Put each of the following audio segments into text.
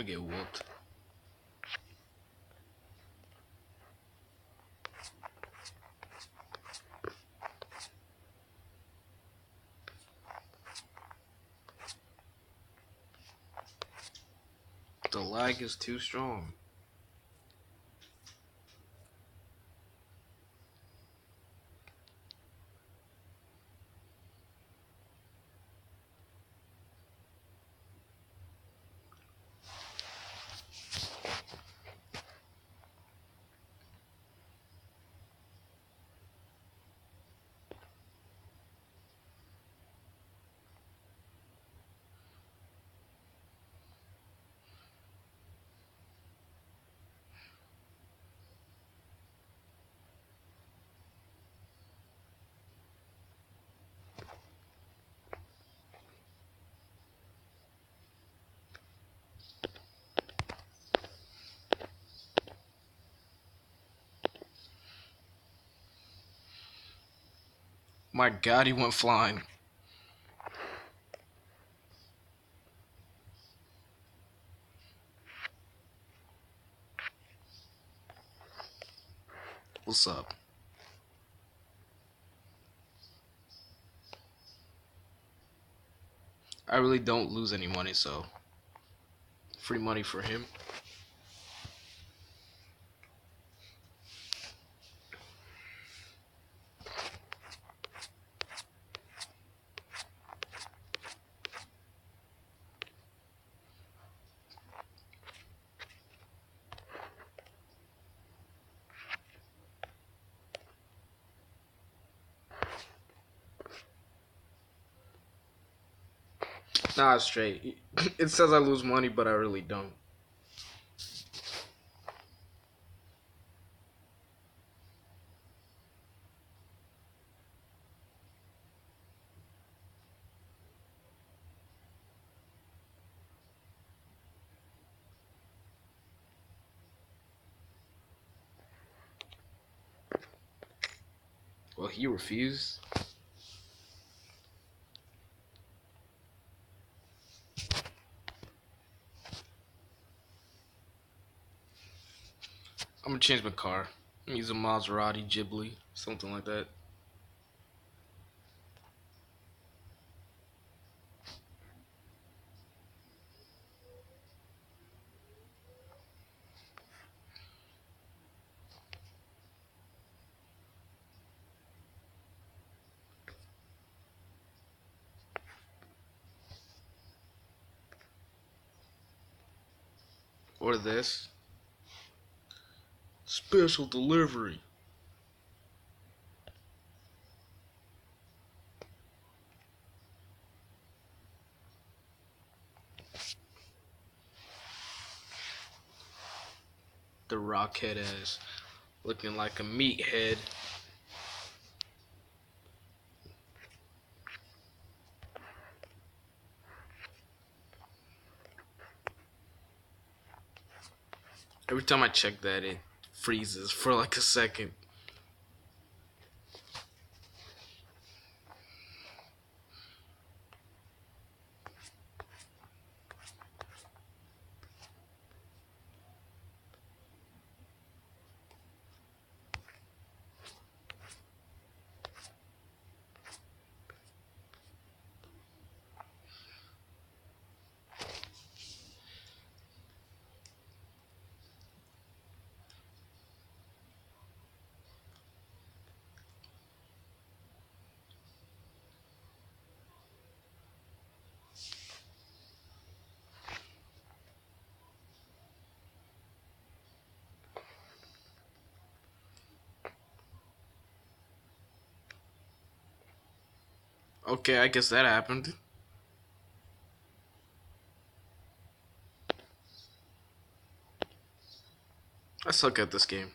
I get whooped. The lag is too strong. My God, he went flying. What's up? I really don't lose any money, so free money for him. Nah, straight. It says I lose money, but I really don't. Well, he refused. I'm gonna change my car. I'm gonna use a Maserati Ghibli, something like that. Or this. Special delivery. The rockhead ass. Looking like a meathead. Every time I check that, it freezes for like a second. Okay, I guess that happened. I suck at this game.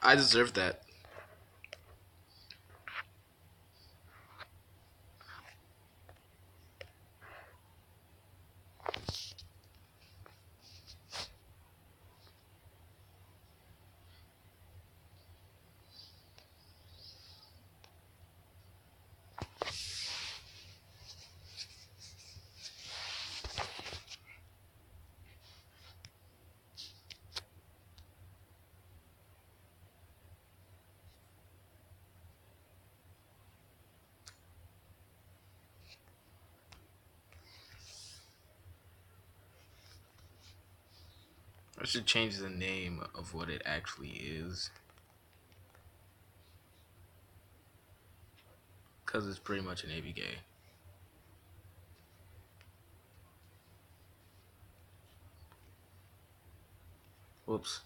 I deserve that. I should change the name of what it actually is. Because it's pretty much an ABK. Whoops.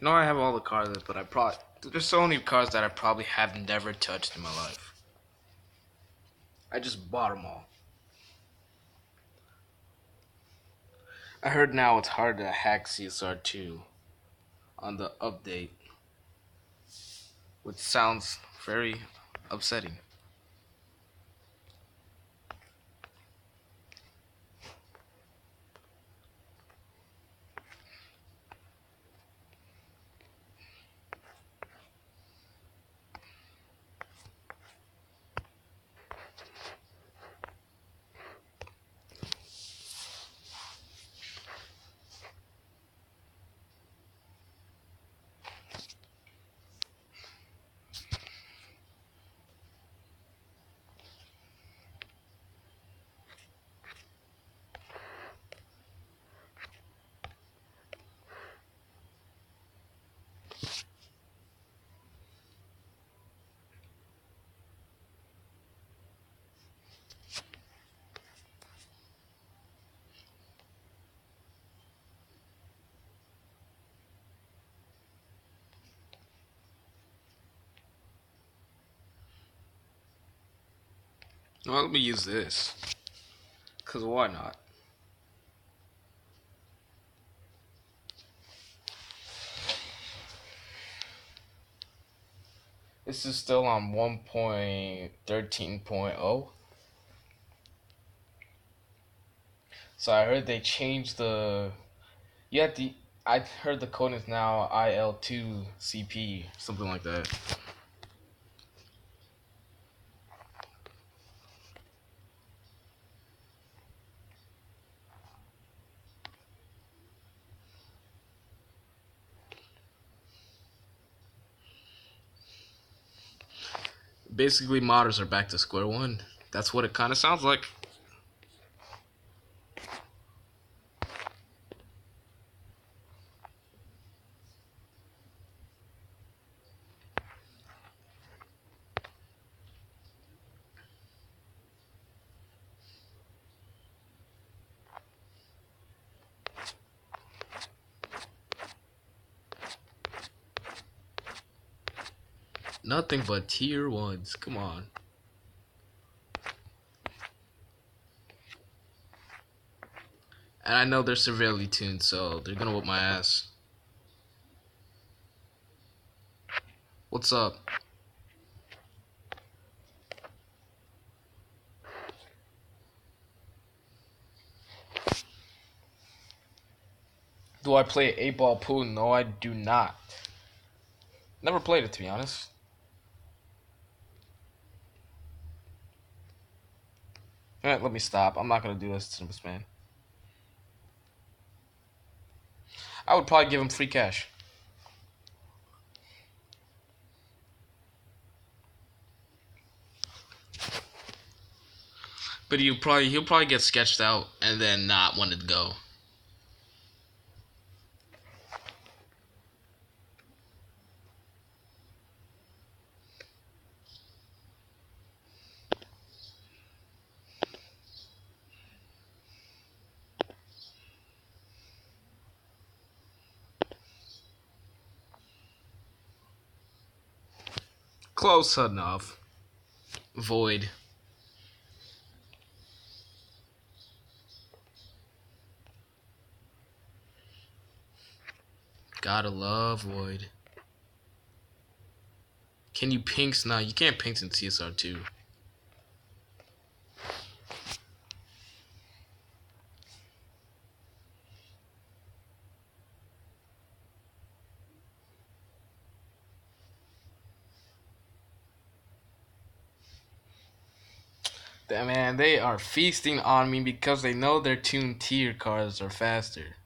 No, I have all the cars, but there's so many cars that I probably have never touched in my life. I just bought them all. I heard now it's hard to hack CSR2 on the update, which sounds very upsetting. Well, let me use this. Because why not? This is still on 1.13.0. So I heard they changed the. I heard the code is now IL2CP, something like that. Basically, modders are back to square one. That's what it kind of sounds like. Nothing but tier ones. Come on. And I know they're severely tuned, so they're gonna whip my ass. What's up? Do I play 8-ball pool? No, I do not. Never played it, to be honest. Alright, let me stop. I'm not gonna do this to this man. I would probably give him free cash. But he'll probably get sketched out and then not want to go. Close enough. Void. Gotta love Void. Can you pinks? Nah, you can't pinks in CSR2. Man, they are feasting on me because they know their tuned tier cards are faster.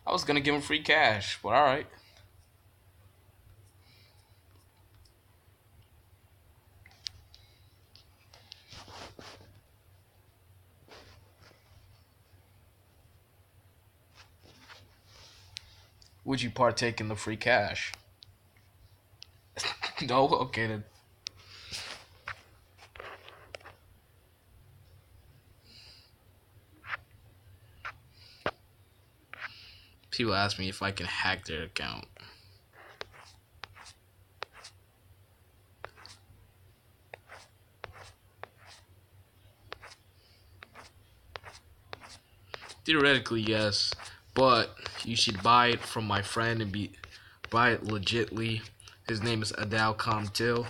I was gonna give him free cash, but all right. Would you partake in the free cash? No? Okay then. People ask me if I can hack their account. Theoretically, yes, but you should buy it from my friend and buy it legitly. His name is Adal Comtil.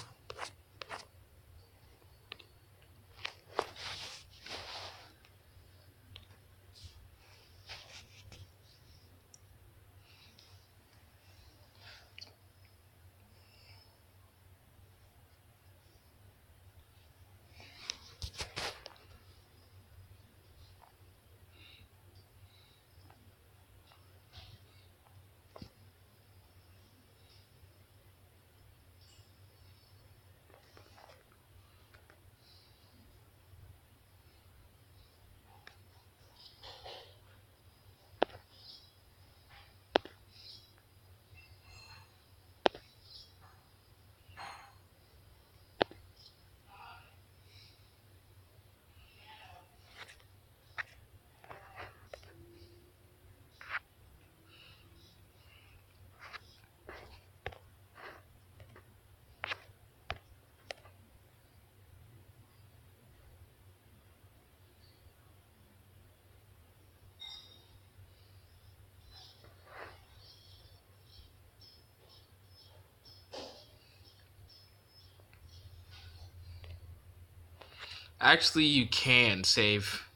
Actually, you can save.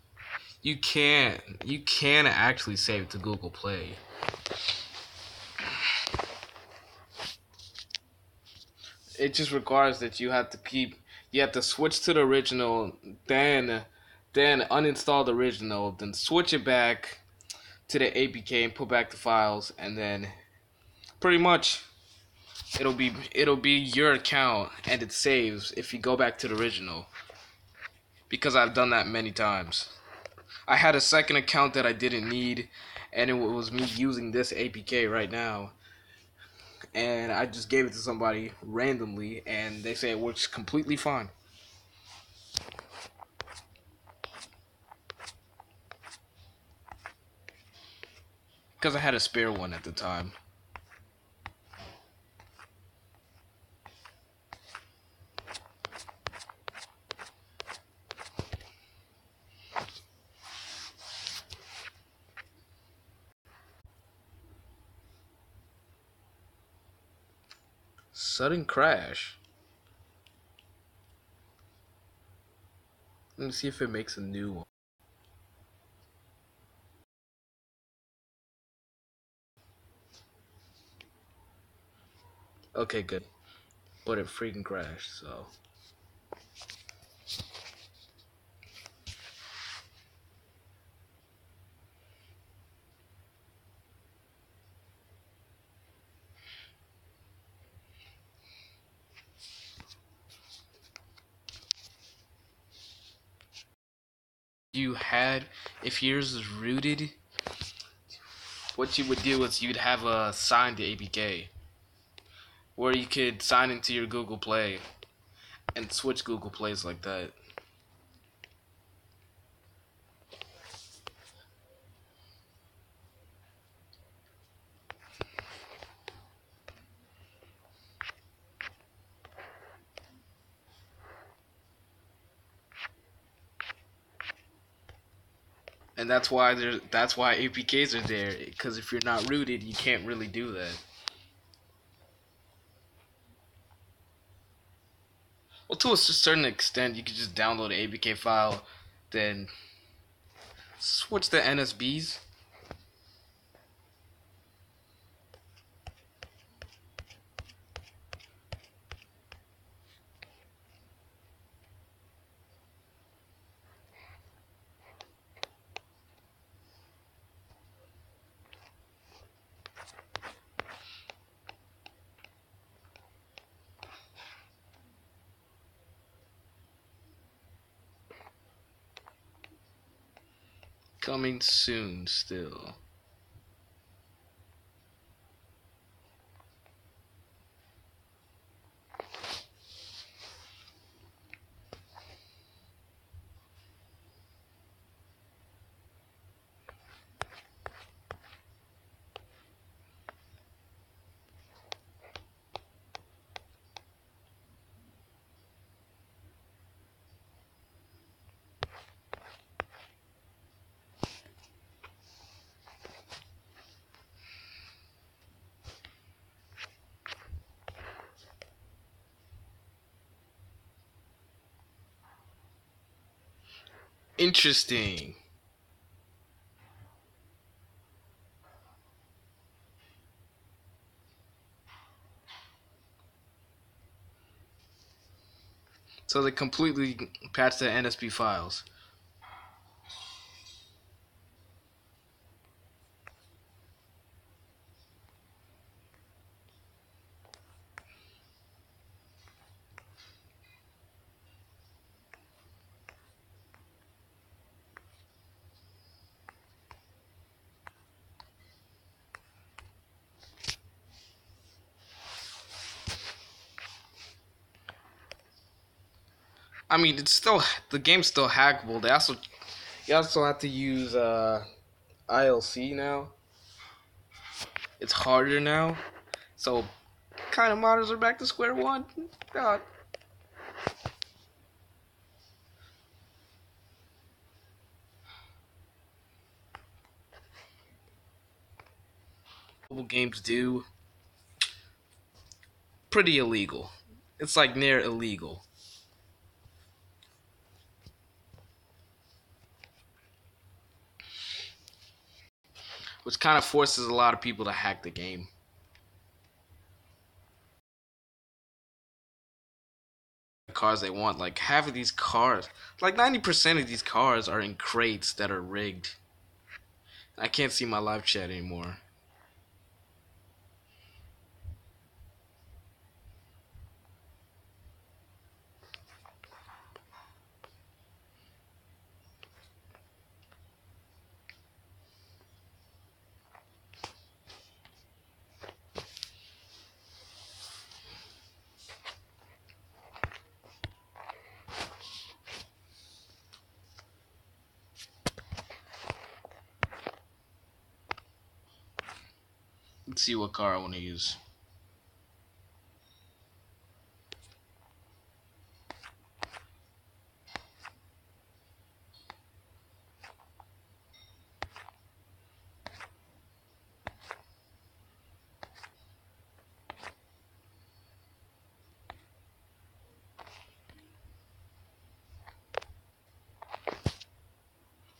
You can actually save it to Google Play. It just requires that you have to switch to the original, then uninstall the original, then switch it back to the APK and put back the files, and then pretty much it'll be your account and it saves if you go back to the original. Because I've done that many times. I had a second account that I didn't need, and it was me using this APK right now, and I just gave it to somebody randomly, and they say it works completely fine. Because I had a spare one at the time. Sudden crash. Let me see if it makes a new one. Okay, good. But it freaking crashed, so. You had, if yours is rooted, what you would do is you'd have a signed APK where you could sign into your Google Play and switch Google Plays like that. And that's why APKs are there, because if you're not rooted, you can't really do that. Well, to a certain extent, you could just download an APK file, then switch the NSBs. Coming soon still. Interesting. So they completely patched the NSP files. I mean, it's still the game's still hackable. They also you also have to use ILC now. It's harder now, so kind of modders are back to square one. God. Mobile games do pretty illegal. It's like near illegal, which kind of forces a lot of people to hack the game. The cars they want, like half of these cars, like 90% of these cars are in crates that are rigged. I can't see my live chat anymore. Let's see what car I want to use.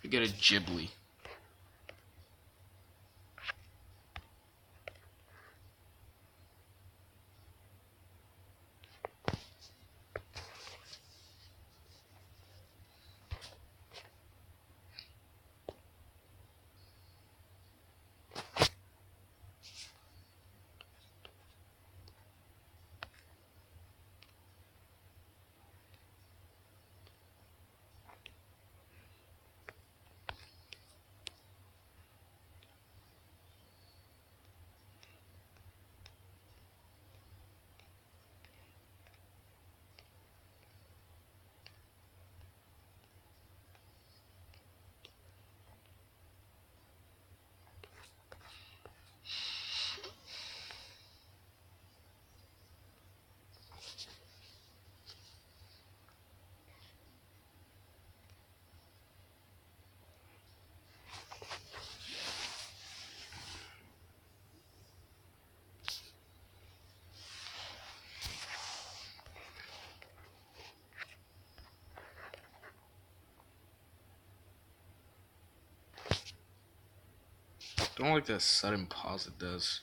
We get a Ghibli. Don't like that sudden pause it does.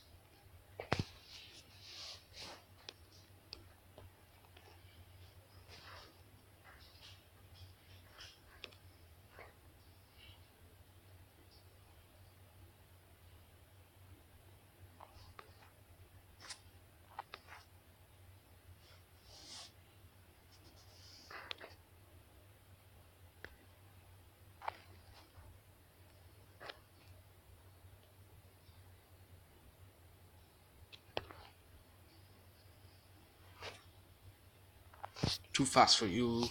Too fast for you.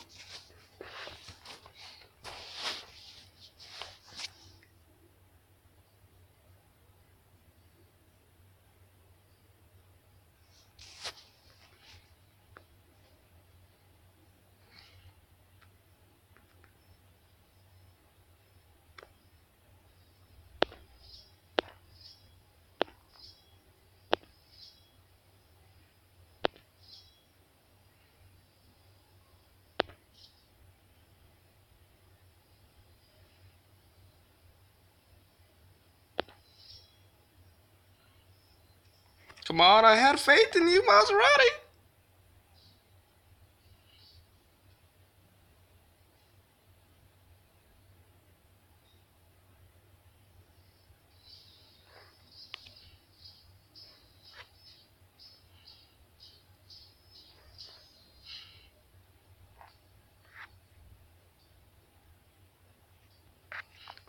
Come on, I had faith in you, Maserati.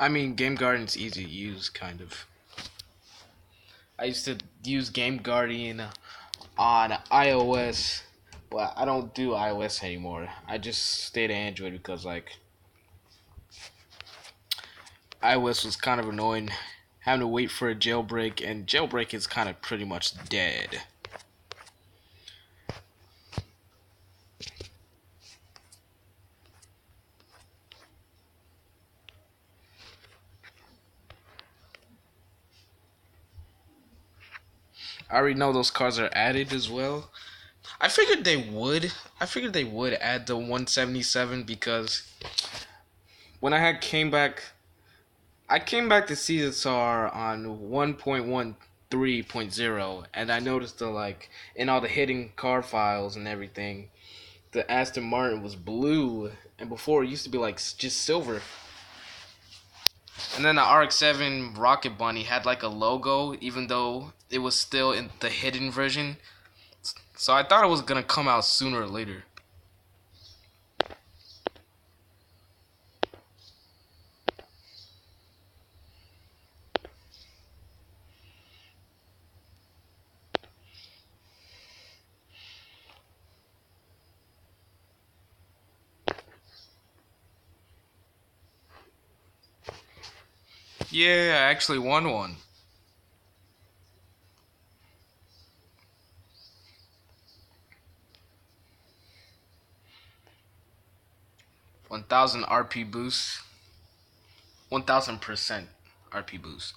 I mean, Game Guardian's easy to use, kind of. I used to use Game Guardian on iOS, but I don't do iOS anymore. I just stay to Android because, like, iOS was kind of annoying, having to wait for a jailbreak, and jailbreak is kind of pretty much dead. I already know those cars are added as well. I figured they would. I figured they would add the 177 because when I came back to CSR on 1.13.0, and I noticed the like in all the hidden car files and everything, the Aston Martin was blue, and before it used to be like just silver. And then the RX-7 Rocket Bunny had like a logo, even though it was still in the hidden version. So I thought it was gonna come out sooner or later. Yeah, I actually won one. 1,000 RP boost. 1,000% RP boost.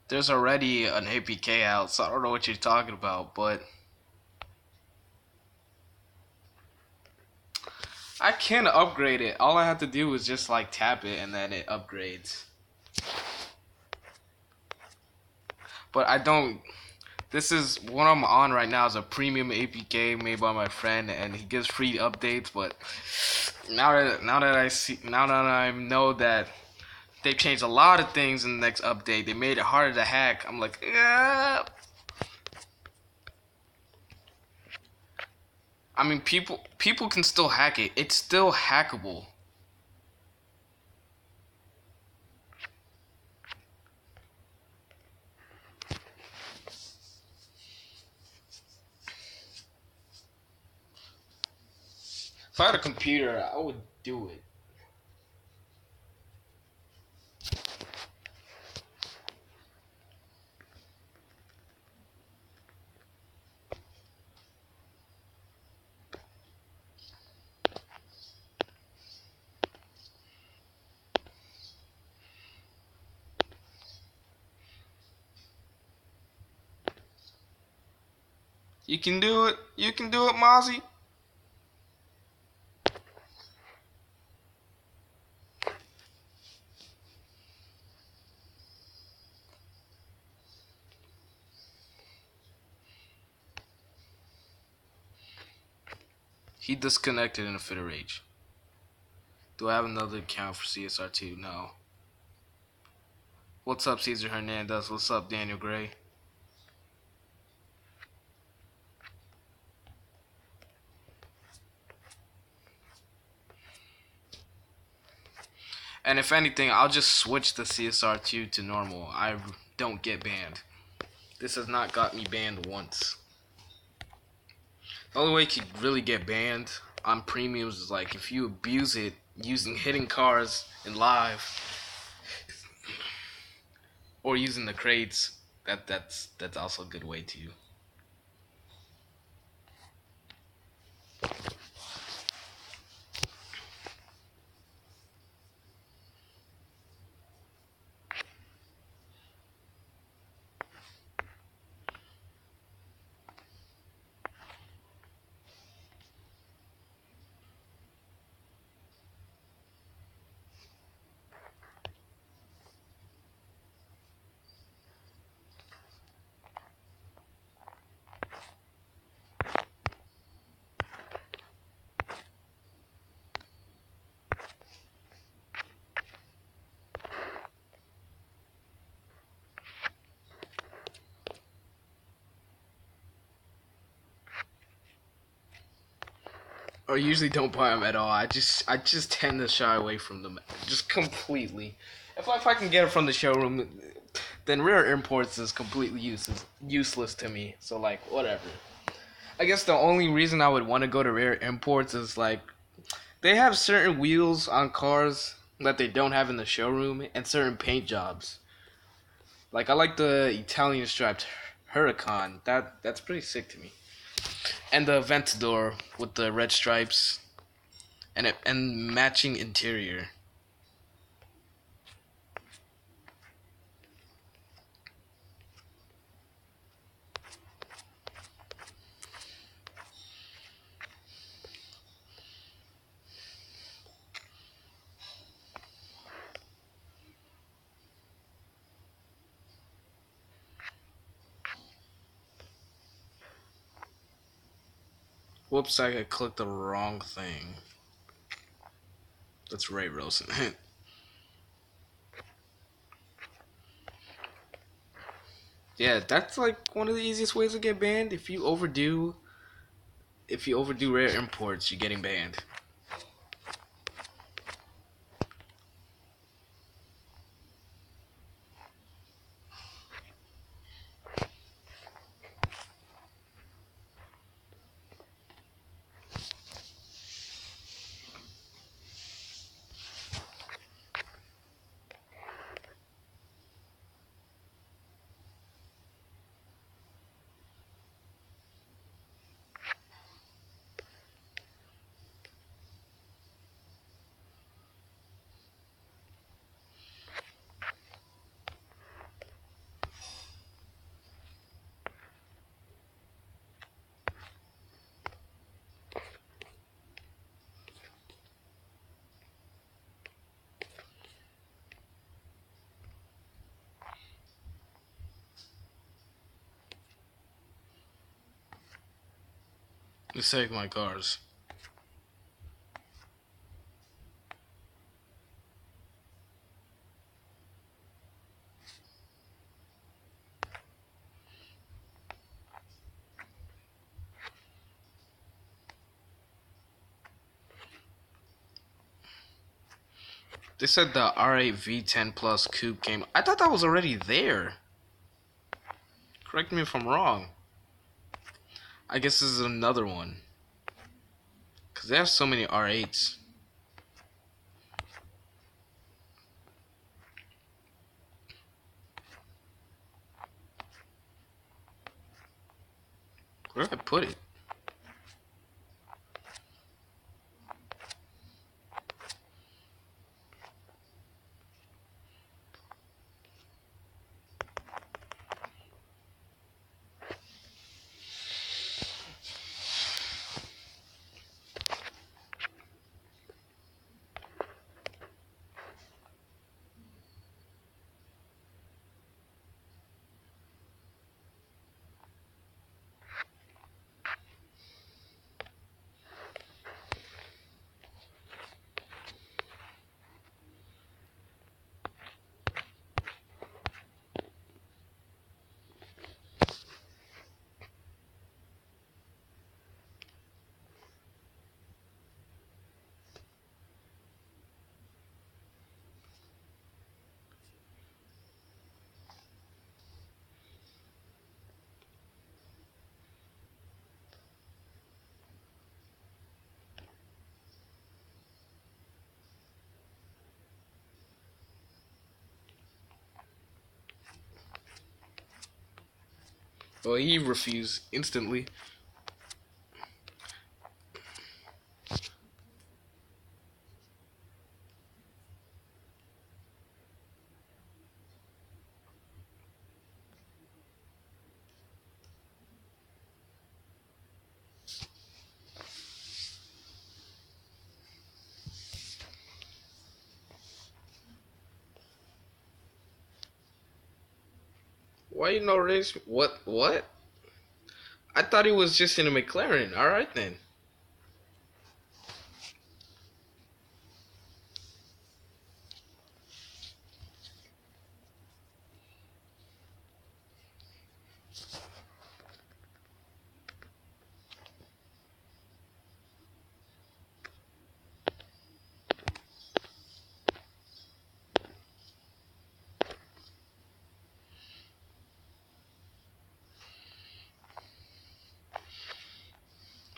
There's already an APK out, so I don't know what you're talking about, but I can upgrade it. All I have to do is just like tap it and then it upgrades. But I don't. This is what I'm on right now is a premium APK made by my friend, and he gives free updates. But now that I know that they've changed a lot of things in the next update, they made it harder to hack. I'm like, yeah. I mean, people can still hack it. It's still hackable. If I had a computer, I would do it. You can do it. You can do it, Mozzie. He disconnected in a fit of rage. Do I have another account for CSR2? No. What's up, Cesar Hernandez? What's up, Daniel Gray? And if anything, I'll just switch the CSR2 to normal. I don't get banned. This has not got me banned once. The only way you can really get banned on premiums is like if you abuse it using hitting cars in live or using the crates. That's also a good way too. Or usually don't buy them at all. I just tend to shy away from them just completely. If I can get it from the showroom, then rare imports is completely useless to me. So like whatever. I guess the only reason I would want to go to rare imports is like they have certain wheels on cars that they don't have in the showroom and certain paint jobs. Like I like the Italian striped Huracan. That's pretty sick to me. And the Aventador with the red stripes and matching interior. Whoops, I clicked the wrong thing. That's Ray Rosen. Yeah, that's like one of the easiest ways to get banned. If you overdo rare imports, you're getting banned. Let's take my cars. They said the R8 V10 Plus Coupe came. I thought that was already there. Correct me if I'm wrong. I guess this is another one. Because they have so many R8s. Where did I put it? Well, he refused instantly. Why you no race? What? What? I thought he was just in a McLaren. All right then.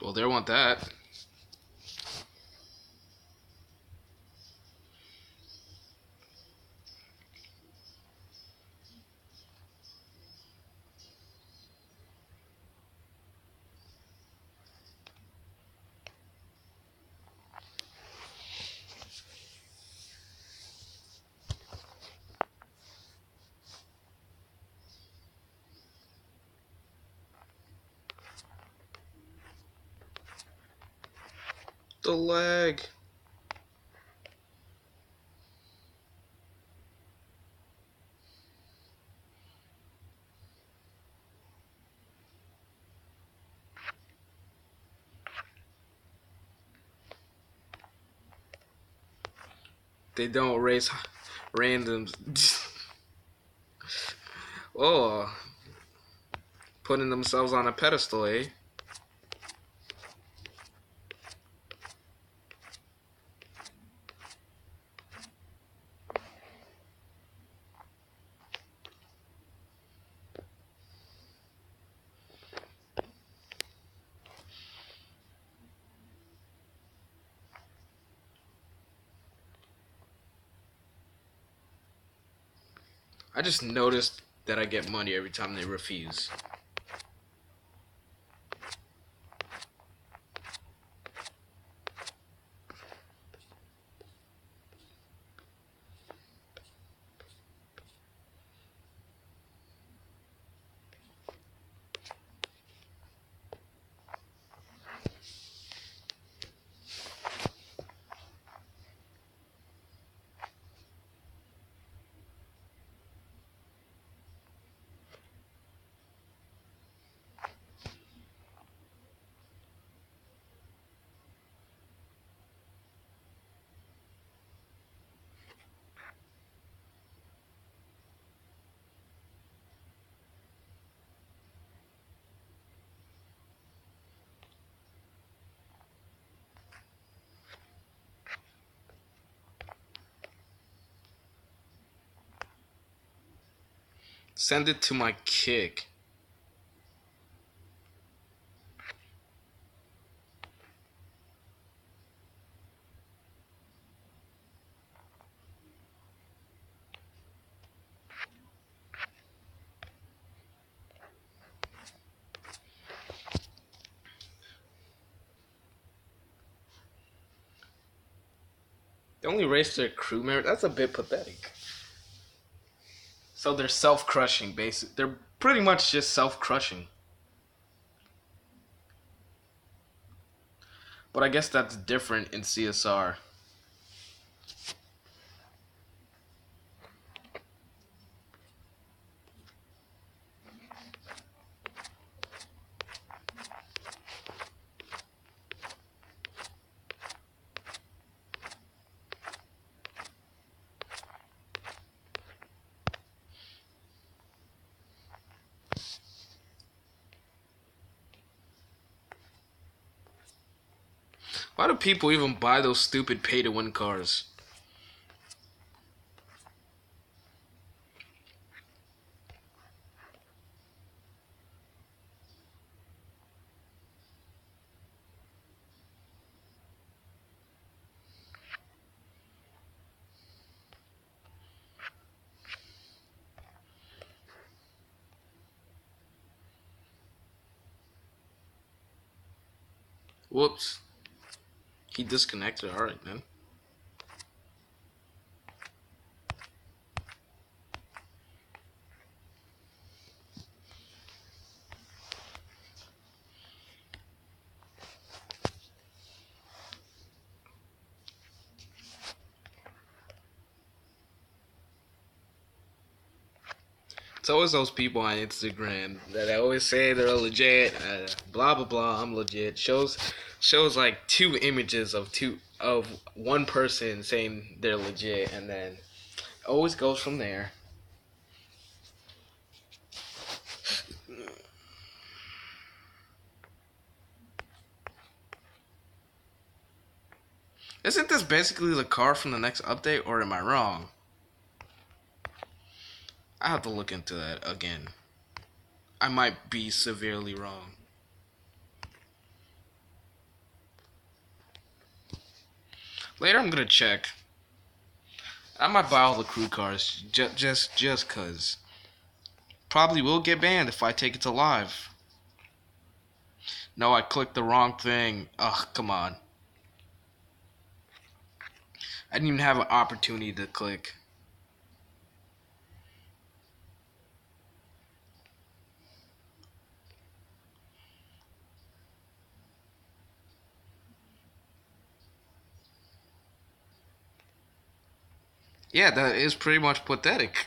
Well, they want that. The leg. They don't race randoms. Oh, putting themselves on a pedestal, eh? I just noticed that I get money every time they refuse. Send it to my kick. They only race their crew member. That's a bit pathetic. So they're self-crushing, basically. They're pretty much just self-crushing. But I guess that's different in CSR. Why do people even buy those stupid pay-to-win cars? Whoops. He disconnected. All right, then. It's always those people on Instagram that I always say they're legit. Blah blah blah. I'm legit. Shows like two images of one person saying they're legit, and then always goes from there. Isn't this basically the car from the next update, or am I wrong? I have to look into that again. I might be severely wrong. Later, I'm gonna check. I might buy all the crew cars just cause. Probably will get banned if I take it to live. No, I clicked the wrong thing. Ugh, come on. I didn't even have an opportunity to click. Yeah, that is pretty much pathetic.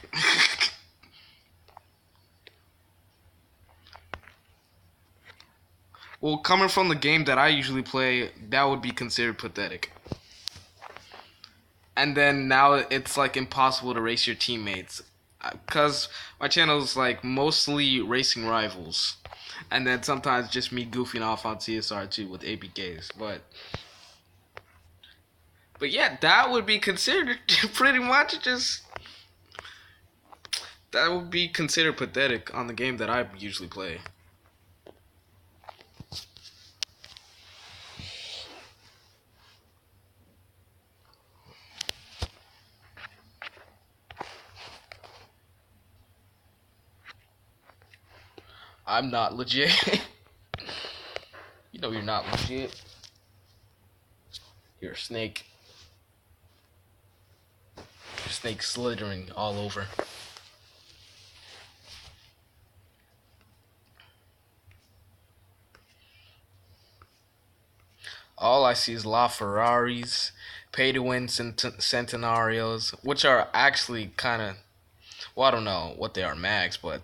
Well, coming from the game that I usually play, that would be considered pathetic. And then now it's like impossible to race your teammates. Because my channel is like mostly racing rivals. And then sometimes just me goofing off on CSR2 with APKs. But yeah, that would be considered pretty much just. That would be considered pathetic on the game that I usually play. I'm not legit. You know you're not legit. You're a snake. You're snake slithering all over. All I see is La Ferraris, pay to win Centenarios, which are actually kind of. Well, I don't know what they are max, but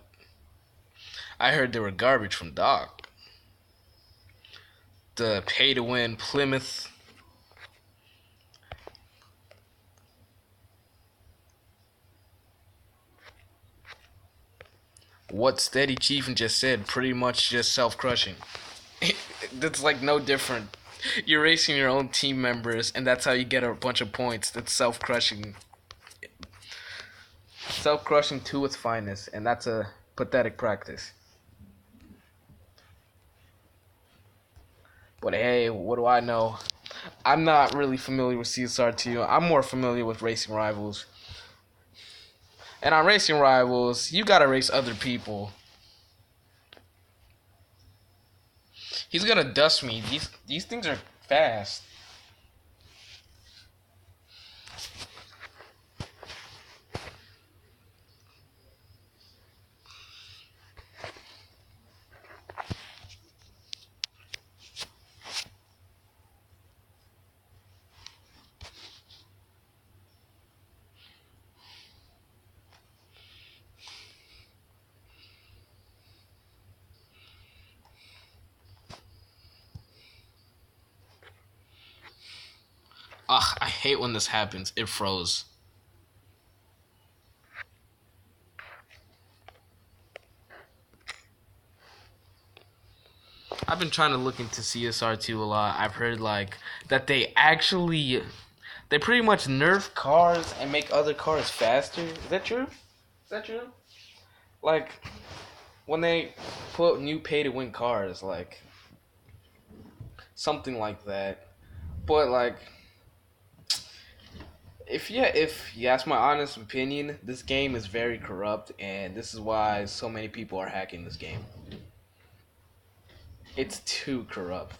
I heard they were garbage from Doc. The pay to win Plymouth. What Steady Chiefin just said, pretty much just self crushing. That's like no different. You're racing your own team members, and that's how you get a bunch of points. That's self crushing. Self crushing to its finest, and that's a pathetic practice. But hey, what do I know? I'm not really familiar with CSR2. I'm more familiar with Racing Rivals. And on Racing Rivals, you gotta race other people. He's gonna dust me. These things are fast. Ugh, I hate when this happens. It froze. I've been trying to look into CSR2 a lot. I've heard like that they pretty much nerf cars and make other cars faster. Is that true? Is that true? Like when they put new pay to win cars, like something like that. But like if you ask my honest opinion, this game is very corrupt, and this is why so many people are hacking this game. It's too corrupt.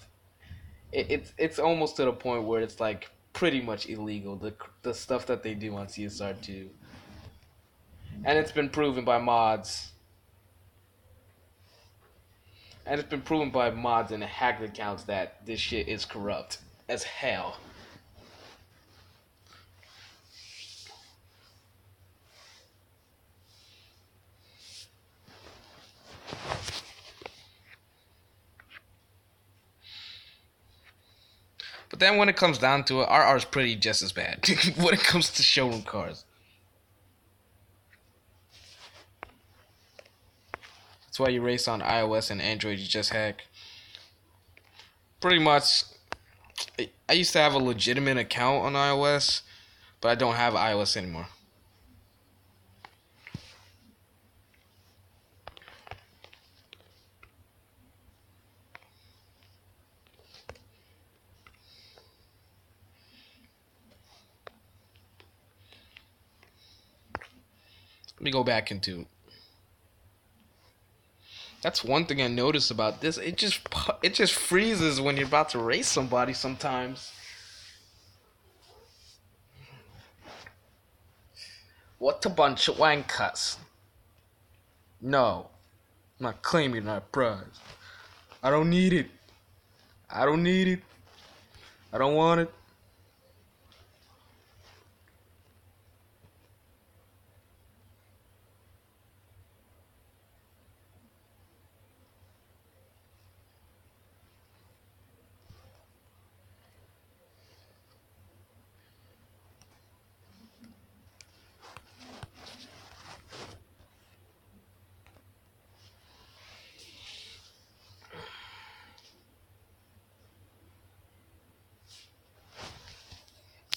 It's almost to the point where it's like pretty much illegal. The stuff that they do on CSR2, and it's been proven by mods, and it's been proven by mods and hacked accounts that this shit is corrupt as hell. But then when it comes down to it, RR is pretty just as bad when it comes to showroom cars. That's why you race on iOS and Android, you just hack. Pretty much, I used to have a legitimate account on iOS, but I don't have iOS anymore. Let me go back into. That's one thing I noticed about this. It just freezes when you're about to race somebody sometimes. What a bunch of wankers. No, I'm not claiming that prize. I don't need it. I don't need it. I don't want it.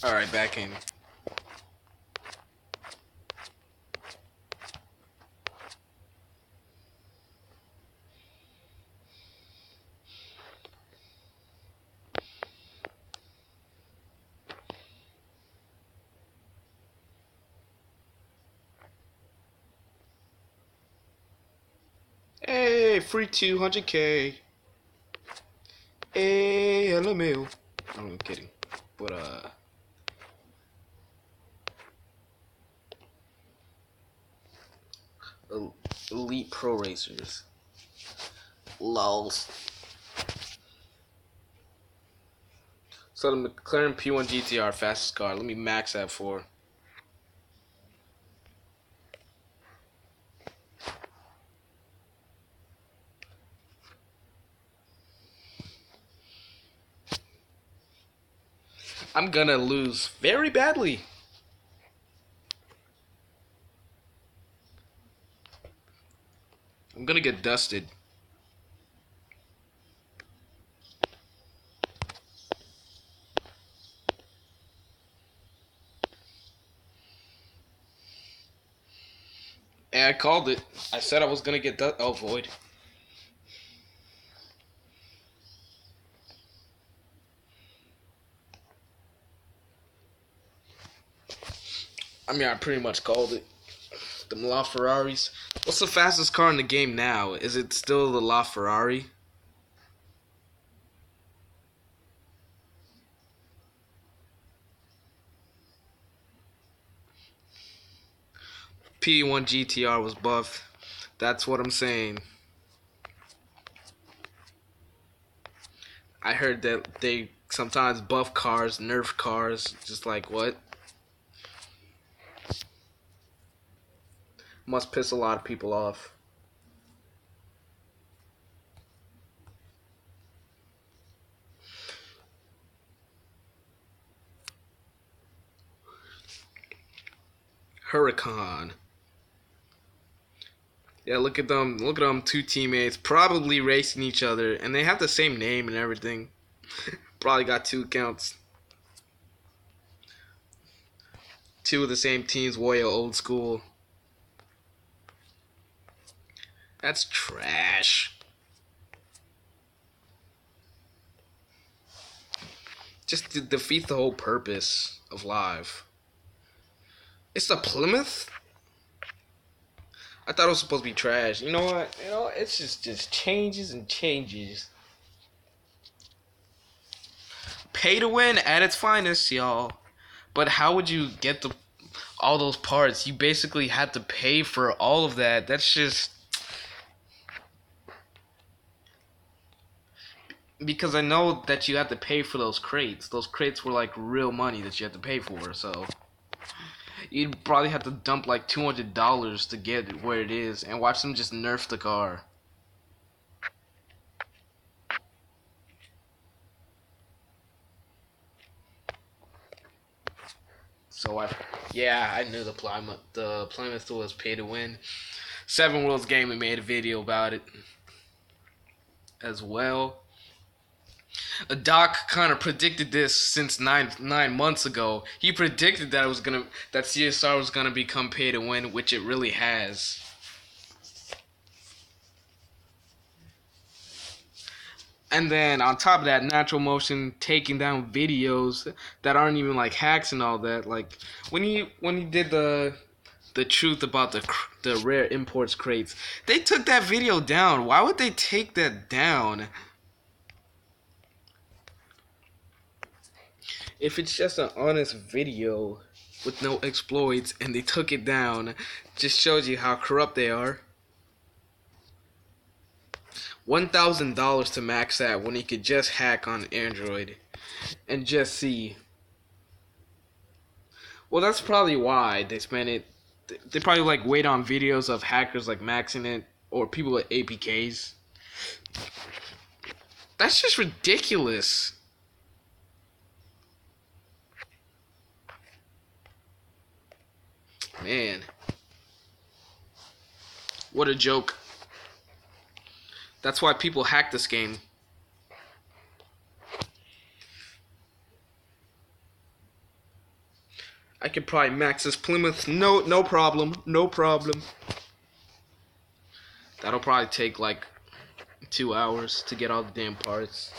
All right, back in. Hey, free 200K. Hey, LMAO. I'm kidding. But, Elite Pro Racers. Lols. So the McLaren P1 GTR fastest car. Let me max that for. I'm gonna lose very badly. I'm gonna get dusted. And I called it. I said I was gonna get dusted. Oh, void. I mean, I pretty much called it. The LaFerraris. What's the fastest car in the game now? Is it still the LaFerrari? P1 GTR was buffed. That's what I'm saying. I heard that they sometimes buff cars, nerf cars. Just like what? Must piss a lot of people off. Huracan. Yeah, look at them. Look at them. Two teammates probably racing each other, and they have the same name and everything. Probably got two accounts. Two of the same teams. Woyo old school. That's trash. Just to defeat the whole purpose of live. It's the Plymouth? I thought it was supposed to be trash. You know what? It's just changes and changes. Pay to win at its finest, y'all. But how would you get all those parts? You basically had to pay for all of that. That's just because I know that you had to pay for those crates. Those crates were like real money that you had to pay for. So you'd probably have to dump like $200 to get it where it is, and watch them just nerf the car. So I knew Plymouth was pay to win. Seven Worlds Gaming made a video about it as well. Doc kind of predicted this since nine months ago. He predicted that CSR was gonna become pay to win, which it really has. And then on top of that, Natural Motion taking down videos that aren't even like hacks and all that. Like when he did the truth about the rare imports crates, they took that video down. Why would they take that down? If it's just an honest video with no exploits and they took it down, just shows you how corrupt they are. $1,000 to max that when you could just hack on Android and just see. Well, that's probably why they spent it. They probably like wait on videos of hackers like maxing it or people with APKs. That's just ridiculous. Man. What a joke. That's why people hack this game. I could probably max this Plymouth. No problem. No problem. That'll probably take like 2 hours to get all the damn parts.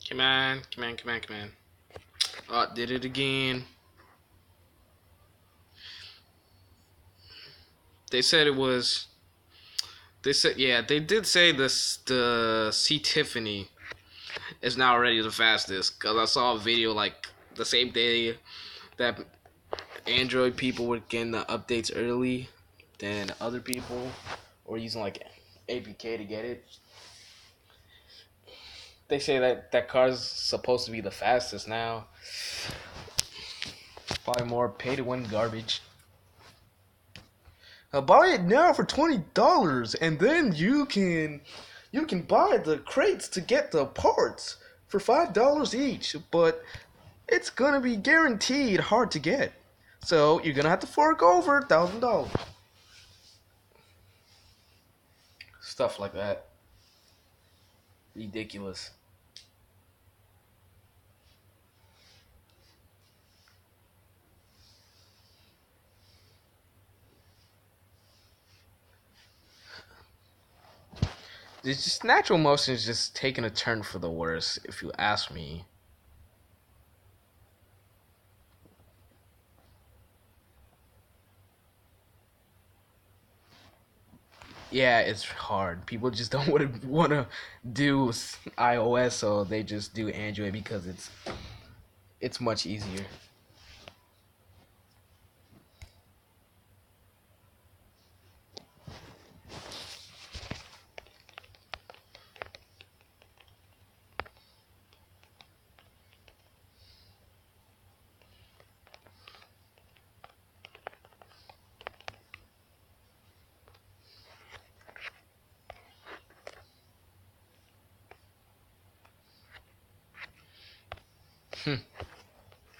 Come on. Oh, did it again. They said it was. They did say the C Tiffany is now already the fastest. Cause I saw a video like the same day that Android people were getting the updates early than other people, or using like APK to get it. They say that car's supposed to be the fastest now. Probably more pay to win garbage. Buy it now for $20, and then you can buy the crates to get the parts for $5 each. But it's gonna be guaranteed hard to get, so you're gonna have to fork over $1,000. Stuff like that. Ridiculous. It's just Natural Motion is just taking a turn for the worse, if you ask me. Yeah, it's hard. People just don't want to do iOS, so they just do Android because it's much easier.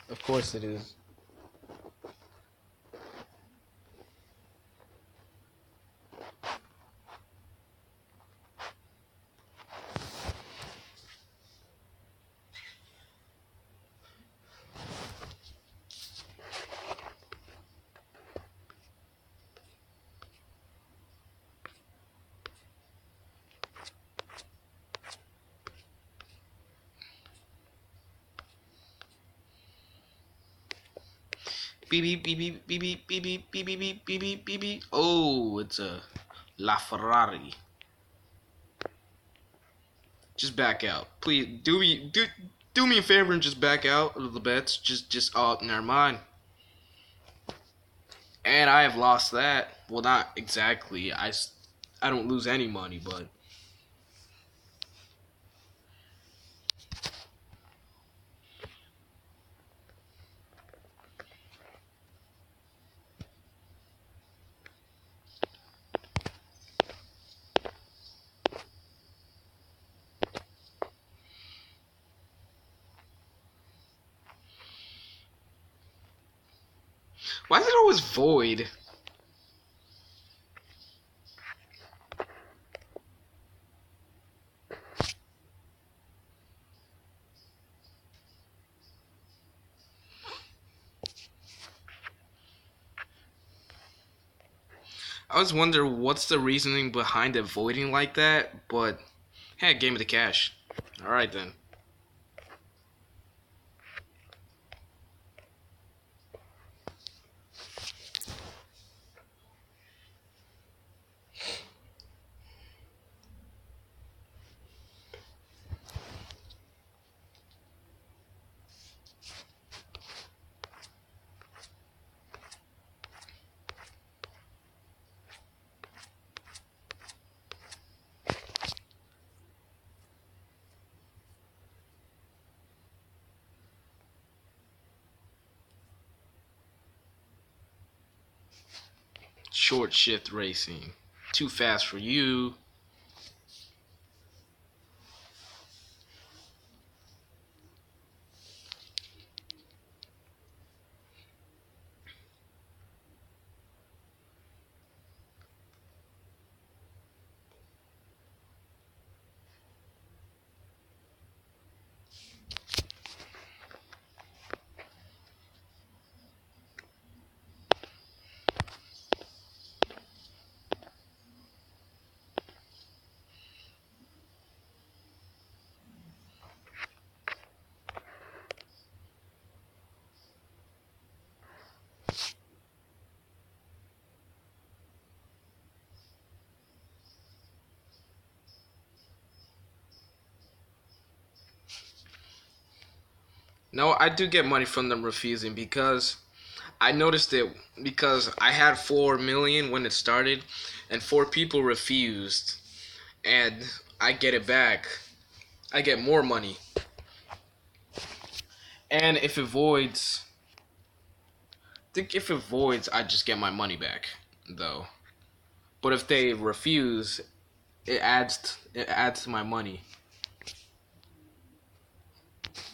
Of course it is. beep beep beep beep beep beep beep beep beep beep beep beep beep. Oh, it's a La Ferrari. Just back out, please. Do me a favor and just back out of the bets. Just oh, never mind. And I have lost that. Well, not exactly. I don't lose any money, but why is it always void? I always wonder what's the reasoning behind it voiding like that, but hey, game of the cash. Alright then. Short shift racing. Too fast for you. No, I do get money from them refusing because I noticed it because I had 4 million when it started, and 4 people refused, and I get it back. I get more money, and if it voids, I think if it voids, I just get my money back, though. But if they refuse, it adds to my money.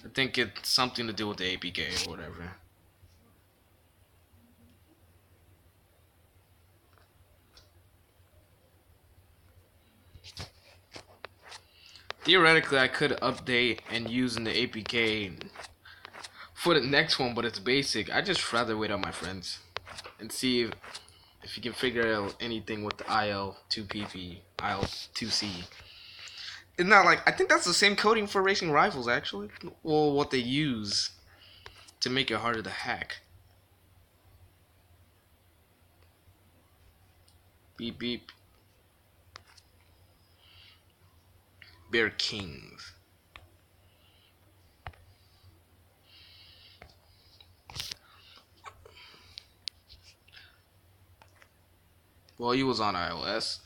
I think it's something to do with the APK or whatever. Theoretically, I could update and use in the APK for the next one, but it's basic. I just rather wait on my friends and see if you can figure out anything with the IL2PP, IL2C. It's not like I think that's the same coding for Racing Rivals actually. Well, what they use to make it harder to hack. Beep beep. Bear Kings. Well, he was on iOS.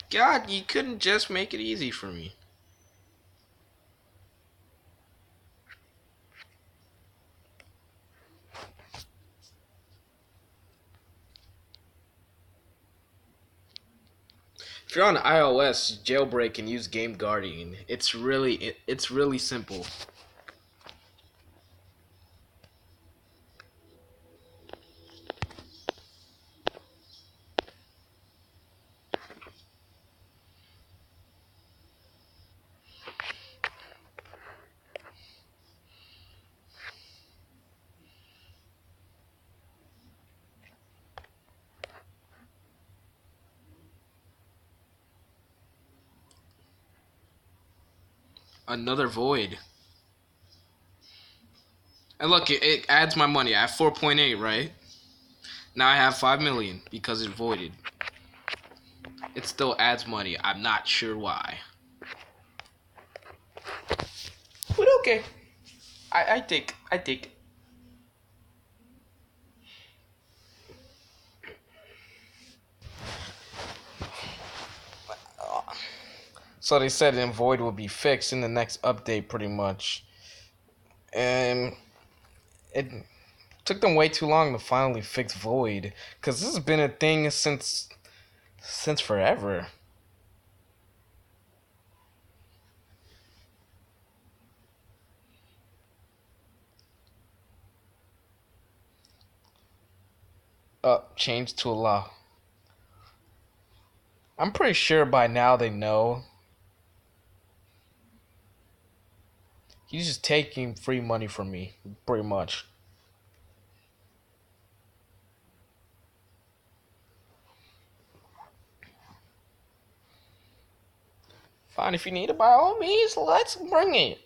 God, you couldn't just make it easy for me. If you're on iOS, jailbreak and use Game Guardian. It's really simple. Another void. And look, it adds my money. I have 4.8, right? Now I have 5 million because it voided. It still adds money. I'm not sure why. But okay. I take. So they said the void will be fixed in the next update, pretty much. And it took them way too long to finally fix void, because this has been a thing since forever. Changed to allow. I'm pretty sure by now they know. He's just taking free money from me, pretty much. Fine, if you need it, by all means, let's bring it.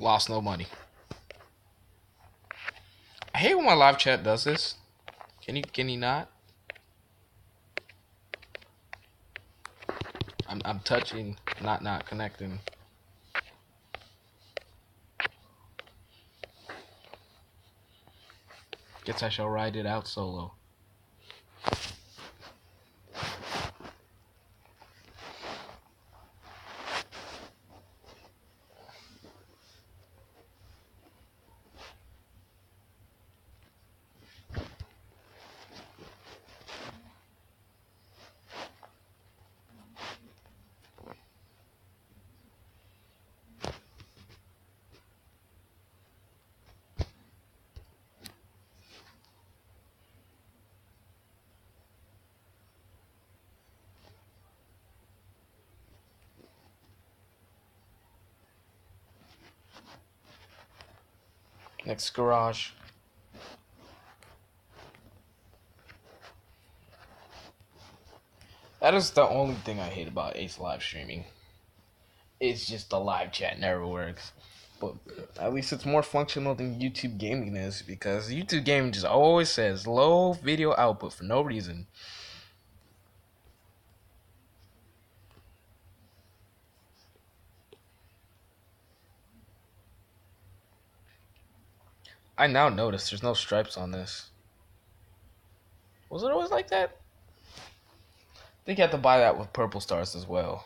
Lost no money. I hate when my live chat does this. Can he not? I'm touching, not connecting. Guess I shall ride it out solo. Next garage. That is the only thing I hate about Ace live streaming. It's just the live chat never works. But at least it's more functional than YouTube gaming is, because YouTube gaming just always says low video output for no reason. I now notice there's no stripes on this. Was it always like that? I think you have to buy that with purple stars as well.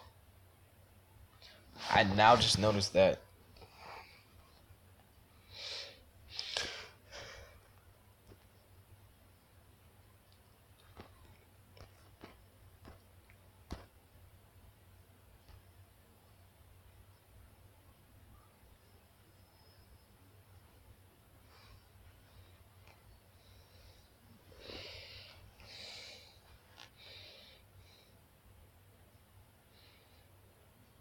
I now just noticed that.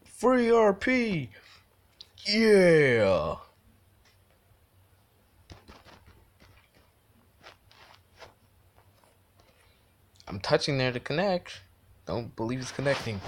Free RP! Yeah! I'm touching there to connect. Don't believe it's connecting.